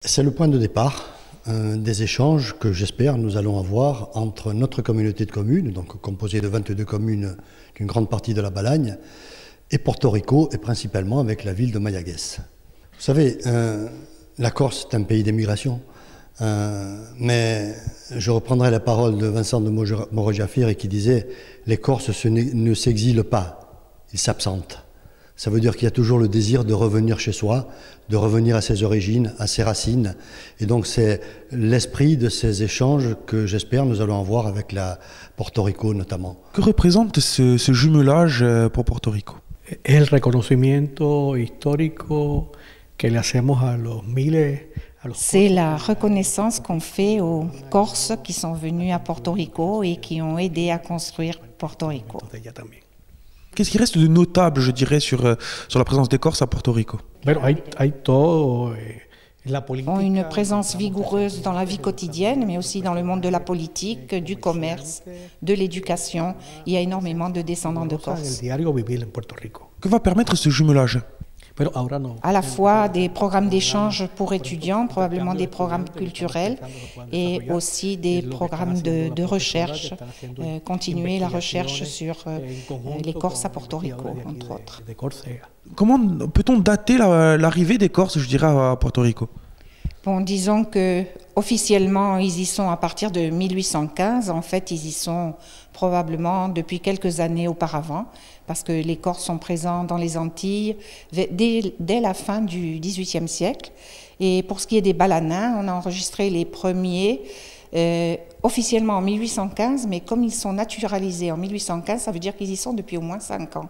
C'est le point de départ des échanges que j'espère nous allons avoir entre notre communauté de communes, donc composée de 22 communes d'une grande partie de la Balagne, et Porto Rico, et principalement avec la ville de Mayagüez. Vous savez, la Corse est un pays d'émigration, mais je reprendrai la parole de Vincent de Morojafir qui disait « Les Corses ne s'exilent pas, ils s'absentent ». Ça veut dire qu'il y a toujours le désir de revenir chez soi, de revenir à ses origines, à ses racines. Et donc c'est l'esprit de ces échanges que j'espère nous allons avoir avec la Porto Rico notamment. Que représente ce jumelage pour Porto Rico? Es el reconocimiento histórico que le hacemos a los miles. C'est la reconnaissance qu'on fait aux Corses qui sont venus à Porto Rico et qui ont aidé à construire Porto Rico. Qu'est-ce qui reste de notable, je dirais, sur la présence des Corses à Porto Rico? Ont une présence vigoureuse dans la vie quotidienne, mais aussi dans le monde de la politique, du commerce, de l'éducation. Il y a énormément de descendants de Corse. Que va permettre ce jumelage? À la fois des programmes d'échange pour étudiants, probablement des programmes culturels et aussi des programmes de recherche, continuer la recherche sur les Corses à Porto Rico, entre autres. Comment peut-on dater l'arrivée des Corses, je dirais, à Porto Rico? Bon, disons que officiellement, ils y sont à partir de 1815. En fait, ils y sont probablement depuis quelques années auparavant, parce que les Corses sont présents dans les Antilles dès la fin du XVIIIe siècle. Et pour ce qui est des Balanins, on a enregistré les premiers officiellement en 1815, mais comme ils sont naturalisés en 1815, ça veut dire qu'ils y sont depuis au moins 5 ans.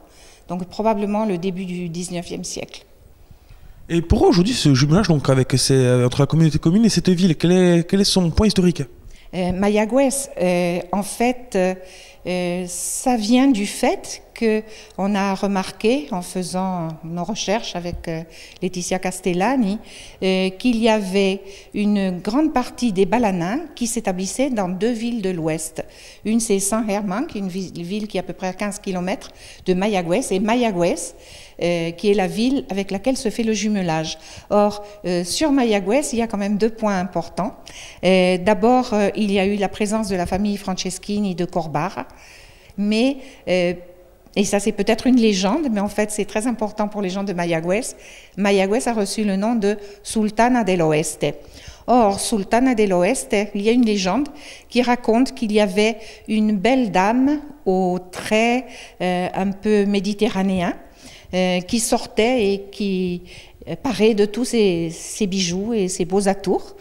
Donc probablement le début du XIXe siècle. Et pourquoi aujourd'hui ce jumelage donc, entre la communauté commune et cette ville? Quel est son point historique? Mayagüez, en fait, ça vient du fait qu'on a remarqué, en faisant nos recherches avec Laetitia Castellani, qu'il y avait une grande partie des Balanins qui s'établissaient dans 2 villes de l'Ouest. Une, c'est San Germán, qui est une ville qui est à peu près à 15 km de Mayagüez, et Mayagüez, qui est la ville avec laquelle se fait le jumelage. Or, sur Mayagüez, il y a quand même 2 points importants. D'abord, il y a eu la présence de la famille Franceschini de Corbarra, mais, et ça c'est peut-être une légende, mais en fait c'est très important pour les gens de Mayagüez. Mayagüez a reçu le nom de Sultana del Oeste. Or, Sultana del Oeste, il y a une légende qui raconte qu'il y avait une belle dame aux traits un peu méditerranéens, qui sortait et qui parait de tous ses bijoux et ses beaux atours.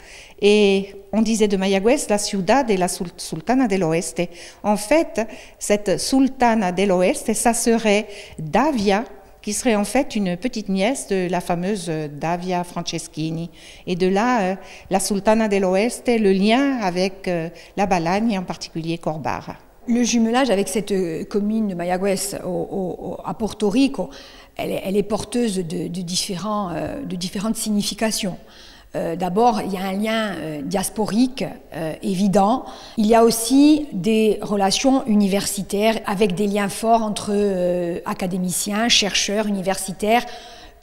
Et on disait de Mayagüez la ciudad de la Sultana del Oeste. En fait, cette Sultana del Oeste, ça serait Davia, qui serait en fait une petite nièce de la fameuse Davia Franceschini. Et de là, la Sultana del Oeste, le lien avec la Balagne et en particulier Corbarra. Le jumelage avec cette commune de Mayagüez à Porto Rico, elle est porteuse de différentes significations. D'abord, il y a un lien diasporique évident. Il y a aussi des relations universitaires avec des liens forts entre académiciens, chercheurs, universitaires.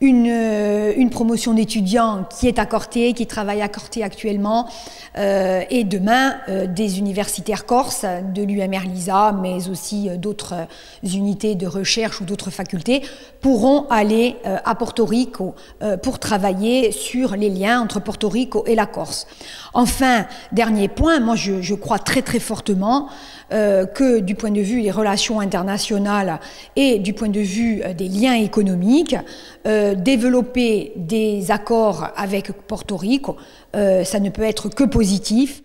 Une promotion d'étudiants qui est à Corté, qui travaille à Corté actuellement, et demain des universitaires corses de l'UMR LISA, mais aussi d'autres unités de recherche ou d'autres facultés, pourront aller à Porto Rico pour travailler sur les liens entre Porto Rico et la Corse. Enfin, dernier point, moi je crois très très fortement que du point de vue des relations internationales et du point de vue des liens économiques, développer des accords avec Porto Rico, ça ne peut être que positif.